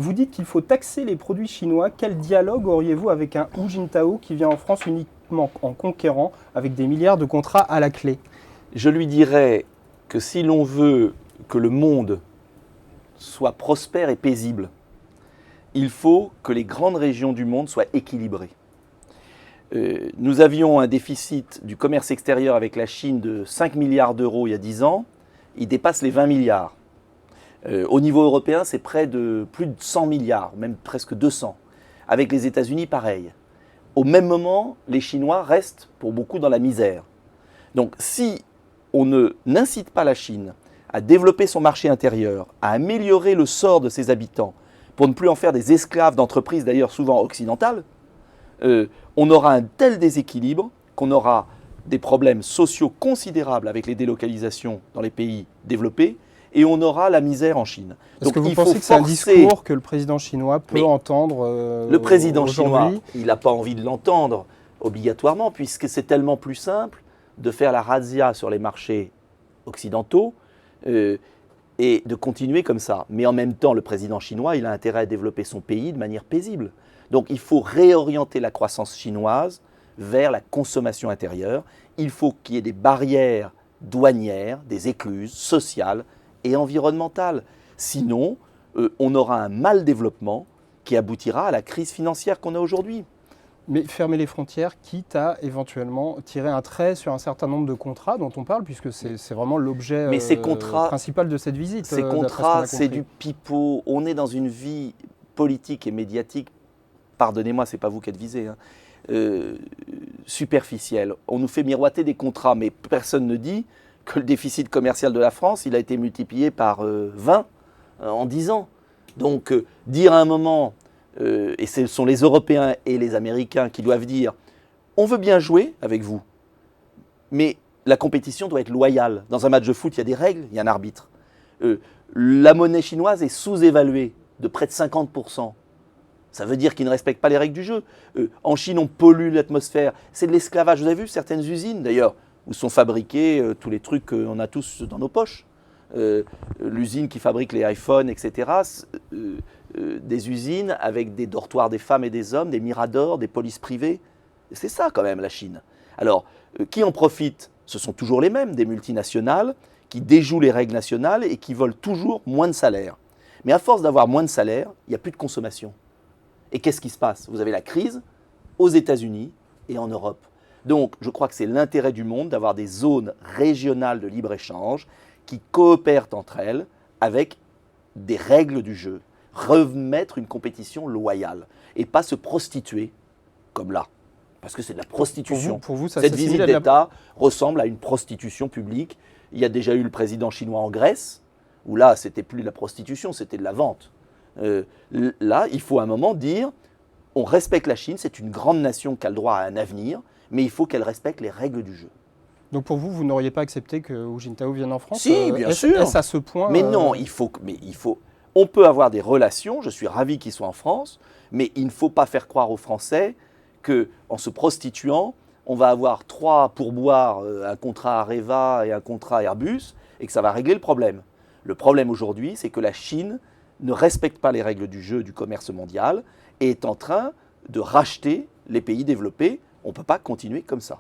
vous dites qu'il faut taxer les produits chinois. Quel dialogue auriez-vous avec un Hu Jintao qui vient en France uniquement en conquérant avec des milliards de contrats à la clé? Je lui dirais que si l'on veut que le monde soit prospère et paisible, il faut que les grandes régions du monde soient équilibrées. Nous avions un déficit du commerce extérieur avec la Chine de 5 milliards d'euros il y a 10 ans. Il dépasse les 20 milliards. Au niveau européen, c'est près de plus de 100 milliards, même presque 200. Avec les États-Unis, pareil. Au même moment, les Chinois restent pour beaucoup dans la misère. Donc si on n'incite pas la Chine à développer son marché intérieur, à améliorer le sort de ses habitants, pour ne plus en faire des esclaves d'entreprises d'ailleurs souvent occidentales, on aura un tel déséquilibre qu'on aura des problèmes sociaux considérables avec les délocalisations dans les pays développés et on aura la misère en Chine. Est-ce que vous pensez que c'est un discours que le président chinois peut entendre le président chinois, il n'a pas envie de l'entendre obligatoirement puisque c'est tellement plus simple de faire la razzia sur les marchés occidentaux et de continuer comme ça. Mais en même temps, le président chinois, il a intérêt à développer son pays de manière paisible. Donc il faut réorienter la croissance chinoise vers la consommation intérieure. Il faut qu'il y ait des barrières douanières, des écluses sociales et environnementales. Sinon, on aura un mal développement qui aboutira à la crise financière qu'on a aujourd'hui. Mais fermer les frontières, quitte à éventuellement tirer un trait sur un certain nombre de contrats dont on parle, puisque c'est vraiment l'objet principal de cette visite. Ces contrats, c'est du pipeau. On est dans une vie politique et médiatique, pardonnez-moi, c'est pas vous qui êtes visé, hein, superficielle. On nous fait miroiter des contrats, mais personne ne dit que le déficit commercial de la France, il a été multiplié par 20 en 10 ans. Donc, dire à un moment... et ce sont les Européens et les Américains qui doivent dire « on veut bien jouer avec vous, mais la compétition doit être loyale. Dans un match de foot, il y a des règles, il y a un arbitre. La monnaie chinoise est sous-évaluée de près de 50%. Ça veut dire qu'ils ne respectent pas les règles du jeu. En Chine, on pollue l'atmosphère. C'est de l'esclavage. Vous avez vu certaines usines, d'ailleurs, où sont fabriqués tous les trucs qu'on a tous dans nos poches. L'usine qui fabrique les iPhones, etc., des usines avec des dortoirs des femmes et des hommes, des miradors, des polices privées. C'est ça quand même la Chine. Alors, qui en profite? Ce sont toujours les mêmes, des multinationales qui déjouent les règles nationales et qui veulent toujours moins de salaire. Mais à force d'avoir moins de salaire, il n'y a plus de consommation. Et qu'est-ce qui se passe? Vous avez la crise aux États-Unis et en Europe. Donc, je crois que c'est l'intérêt du monde d'avoir des zones régionales de libre-échange qui coopèrent entre elles avec des règles du jeu. Remettre une compétition loyale et pas se prostituer comme là. Parce que c'est de la prostitution. Pour vous, cette visite d'État ressemble à une prostitution publique. Il y a déjà eu le président chinois en Grèce, où là, c'était plus de la prostitution, c'était de la vente. Là, il faut à un moment dire, on respecte la Chine, c'est une grande nation qui a le droit à un avenir, mais il faut qu'elle respecte les règles du jeu. Donc pour vous, vous n'auriez pas accepté que Hu Jintao vienne en France? Si, bien sûr. Est-ce à ce point? Mais non, il faut... On peut avoir des relations, je suis ravi qu'ils soient en France, mais il ne faut pas faire croire aux Français qu'en se prostituant, on va avoir 3 pourboires, un contrat Areva et un contrat Airbus, et que ça va régler le problème. Le problème aujourd'hui, c'est que la Chine ne respecte pas les règles du jeu du commerce mondial et est en train de racheter les pays développés. On ne peut pas continuer comme ça.